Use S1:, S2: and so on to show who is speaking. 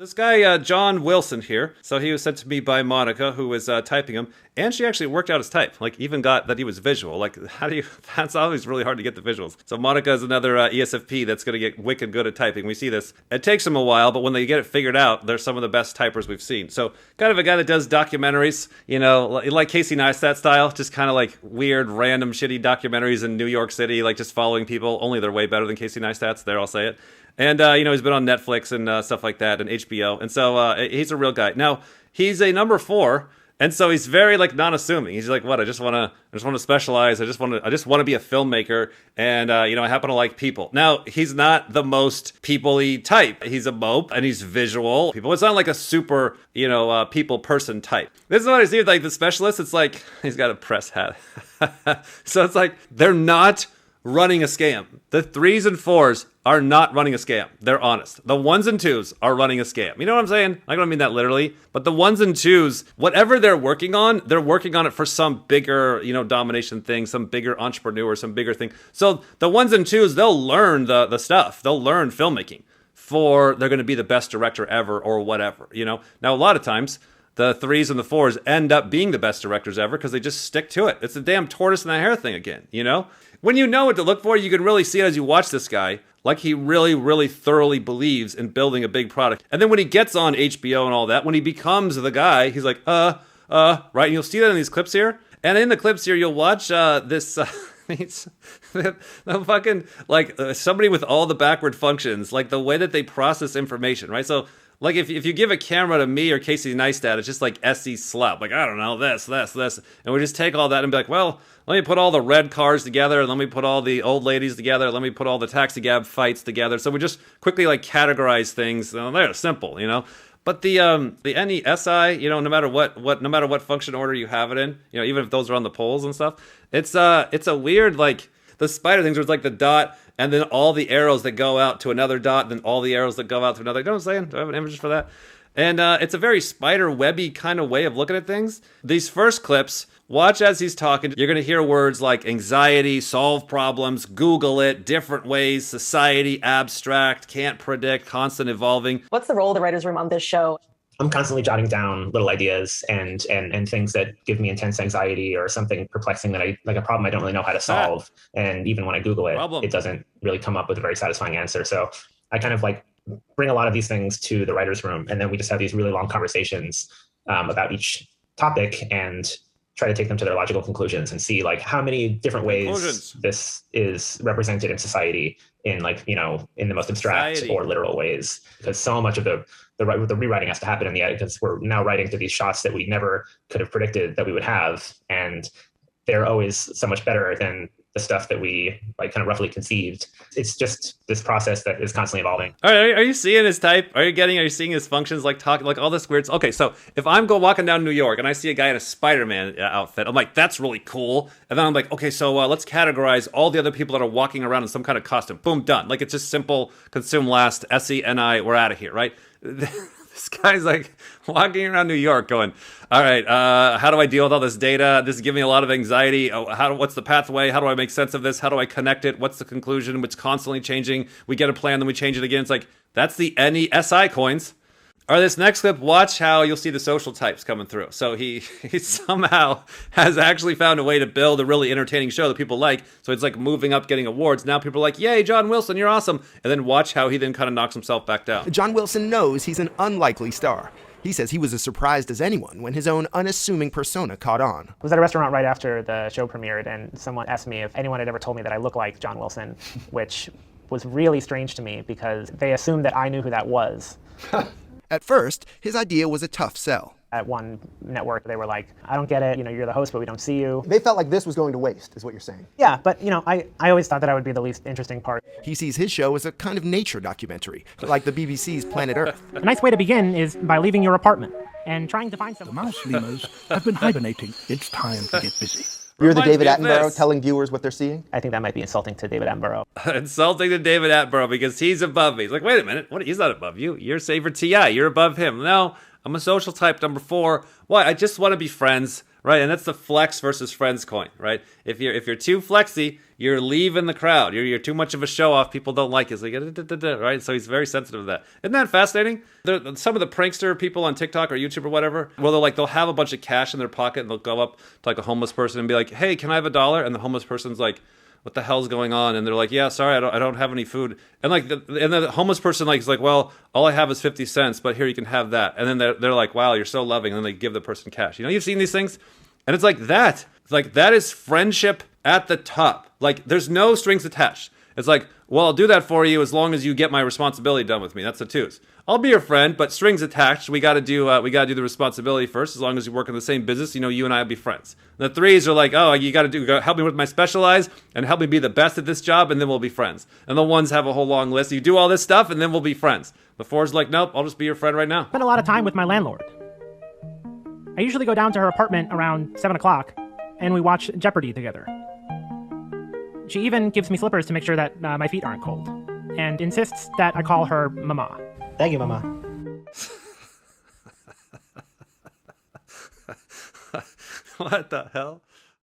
S1: This guy, John Wilson here, so he was sent to me by Monica, who was typing him, and she actually worked out his type, like even got that he was visual. Like, that's always really hard to get the visuals. So Monica is another ESFP that's going to get wicked good at typing. We see this. It takes them a while, but when they get it figured out, they're some of the best typers we've seen. So kind of a guy that does documentaries, you know, like Casey Neistat style, just kind of like weird, random, shitty documentaries in New York City, like just following people, only they're way better than Casey Neistat's, there I'll say it. And, you know, he's been on Netflix and stuff like that and HBO. And so he's a real guy. Now, he's a number 4. And so he's very like non-assuming. He's like, what? I just want to specialize. I just want to be a filmmaker. And, you know, I happen to like people. Now, he's not the most people-y type. He's a mope and he's visual. It's not like a super, you know, people person type. This is what I see with like the specialists. It's like, he's got a press hat. So it's like, they're not running a scam. The 3s and 4s are not running a scam. They're honest. The 1s and 2s are running a scam. You know what I'm saying? I don't mean that literally, but the 1s and 2s, whatever they're working on it for some bigger, you know, domination thing, some bigger entrepreneur, some bigger thing. So the 1s and 2s, they'll learn the stuff. They'll learn filmmaking they're going to be the best director ever or whatever, you know? Now, a lot of times, the 3s and the 4s end up being the best directors ever because they just stick to it. It's the damn tortoise and the hare thing again, you know? When you know what to look for, you can really see it as you watch this guy. Like he really, really thoroughly believes in building a big product. And then when he gets on HBO and all that, when he becomes the guy, he's like, right? And you'll see that in these clips here. And in the clips here, you'll watch this... the fucking, like, somebody with all the backward functions, like the way that they process information, right? So... like, if you give a camera to me or Casey Neistat, it's just like SE slap. Like, I don't know, this. And we just take all that and be like, well, let me put all the red cars together. And let me put all the old ladies together. Let me put all the taxi cab fights together. So we just quickly, like, categorize things. They're simple, you know? But the NESI, you know, no matter what function order you have it in, you know, even if those are on the poles and stuff, it's a weird, like, the spider things where it's like the dot and then all the arrows that go out to another dot, then all the arrows that go out to another. You know what I'm saying? Do I have an image for that? And it's a very spider webby kind of way of looking at things. These first clips, watch as he's talking. You're going to hear words like anxiety, solve problems, Google it, different ways, society, abstract, can't predict, constant evolving.
S2: What's the role of the writer's room on this show?
S3: I'm constantly jotting down little ideas and things that give me intense anxiety or something perplexing that like a problem I don't really know how to solve. And even when I Google it, it doesn't really come up with a very satisfying answer. So I kind of like bring a lot of these things to the writer's room. And then we just have these really long conversations about each topic and try to take them to their logical conclusions and see like how many different ways this is represented in society in like, you know, in the most abstract or literal ways, because so much of the rewriting has to happen in the edit because we're now writing to these shots that we never could have predicted that we would have. And they're always so much better than the stuff that we like kind of roughly conceived. It's just this process that is constantly evolving.
S1: All right, are you seeing his type? Are you seeing his functions, like talking, like all this weird? Okay, so if I'm walking down New York and I see a guy in a Spider-Man outfit, I'm like, that's really cool. And then I'm like, okay, so let's categorize all the other people that are walking around in some kind of costume. Boom, done. Like it's just simple, consume last, SENI, we're out of here, right? This guy's like walking around New York going, all right, how do I deal with all this data? This is giving me a lot of anxiety. What's the pathway? How do I make sense of this? How do I connect it? What's the conclusion? It's constantly changing. We get a plan, then we change it again. It's like, that's the NESI coins. All right, this next clip, watch how you'll see the social types coming through. So he somehow has actually found a way to build a really entertaining show that people like. So it's like moving up, getting awards. Now people are like, yay, John Wilson, you're awesome. And then watch how he then kind of knocks himself back down.
S4: John Wilson knows he's an unlikely star. He says he was as surprised as anyone when his own unassuming persona caught on.
S5: I was at a restaurant right after the show premiered, and someone asked me if anyone had ever told me that I look like John Wilson, which was really strange to me because they assumed that I knew who that was.
S4: At first, his idea was a tough sell.
S5: At one network, they were like, I don't get it, you know, you're the host, but we don't see you.
S6: They felt like this was going to waste, is what you're saying.
S5: Yeah, but, you know, I always thought that I would be the least interesting part.
S4: He sees his show as a kind of nature documentary, like the BBC's Planet Earth.
S7: A nice way to begin is by leaving your apartment and trying to find some...
S8: The mouse lemurs have been hibernating. It's time to get busy.
S6: You're the David Attenborough telling viewers what they're seeing?
S5: I think that might be insulting to David Attenborough.
S1: Insulting to David Attenborough because he's above me. He's like, wait a minute, he's not above you. You're Saver T.I., you're above him. No, I'm a social type number 4. Why? I just want to be friends right? And that's the flex versus friends coin, right? If you're too flexy, you're leaving the crowd. You're too much of a show off. People don't like it. So you get, right? So he's very sensitive to that. Isn't that fascinating? Some of the prankster people on TikTok or YouTube or whatever, well, they'll have a bunch of cash in their pocket and they'll go up to like a homeless person and be like, hey, can I have $1? And the homeless person's like, what the hell's going on? And they're like, yeah, sorry, I don't have any food. And like, and then the homeless person like is like, well, all I have is 50 cents, but here you can have that. And then they're like, wow, you're so loving. And then they give the person cash. You know, you've seen these things, and it's like that. It's like that is friendship at the top. Like there's no strings attached. It's like, well, I'll do that for you as long as you get my responsibility done with me. That's the twos. I'll be your friend, but strings attached. We got to do the responsibility first. As long as you work in the same business, you know, you and I will be friends. And the threes are like, oh, you got to help me with my specialize and help me be the best at this job, and then we'll be friends. And the ones have a whole long list. You do all this stuff, and then we'll be friends. The fours like, nope, I'll just be your friend right now.
S7: Spend a lot of time with my landlord. I usually go down to her apartment around 7 o'clock, and we watch Jeopardy together. She even gives me slippers to make sure that my feet aren't cold, and insists that I call her Mama.
S5: Thank you, Mama.
S1: What the hell?